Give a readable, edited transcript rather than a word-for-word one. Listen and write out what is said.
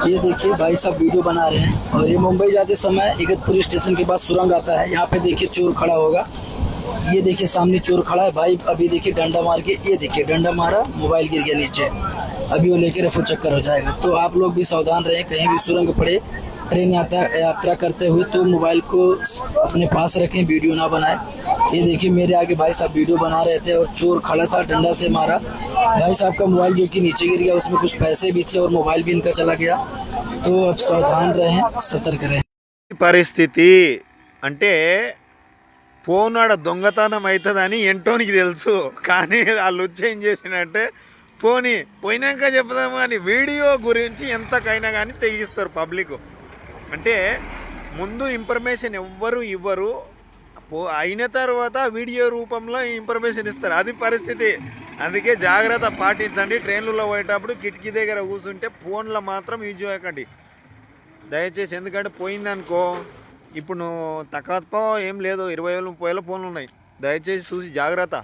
ये देखिए भाई साहब वीडियो बना रहे हैं और ये मुंबई जाते समय इगतपुरी स्टेशन के पास सुरंग आता है। यहाँ पे देखिए चोर खड़ा होगा। ये देखिए सामने चोर खड़ा है भाई। अभी देखिए डंडा मार के, ये देखिए डंडा मारा, मोबाइल गिर गया नीचे। अभी वो लेके रफू चक्कर हो जाएगा। तो आप लोग भी सावधान रहें, कहीं भी सुरंग पड़े, ट्रेन यात्रा करते हुए तो मोबाइल को अपने पास रखें, वीडियो ना बनाएं। ये देखिए मेरे आगे भाई साहब वीडियो बना रहे थे और चोर खड़ा था, डंडा से मारा भाई साहब का मोबाइल जो कि नीचे गिर गया। उसमें कुछ पैसे भी थे और मोबाइल भी इनका चला गया। तो अब सावधान रहें, सतर्क रहें। పరిస్థితి అంటే ఫోన్ ఆడ దొంగతనం అవుతుందని ఎంటోనికి తెలుసు, కానీ వాళ్ళు వచ్చి ఏం చేసినట్టే పోయినాక చెప్దాము అని వీడియో గురించి ఎంతకైనా కానీ తెగిస్తారు పబ్లిక్. అంటే ముందు ఇన్ఫర్మేషన్ ఎవ్వరు ఇవ్వరు, అయిన తర్వాత వీడియో రూపంలో ఇన్ఫర్మేషన్ ఇస్తారు. అది పరిస్థితి. అందుకే జాగ్రత్త పాటించండి. ట్రైన్లలో పోయేటప్పుడు కిటికీ దగ్గర కూర్చుంటే ఫోన్లో మాత్రం యూజ్ చేయకండి దయచేసి. ఎందుకంటే పోయిందనుకో, ఇప్పుడు నువ్వు తక్కువ ఏం లేదు, 20,000 30,000 ఫోన్లు ఉన్నాయి. దయచేసి చూసి జాగ్రత్త.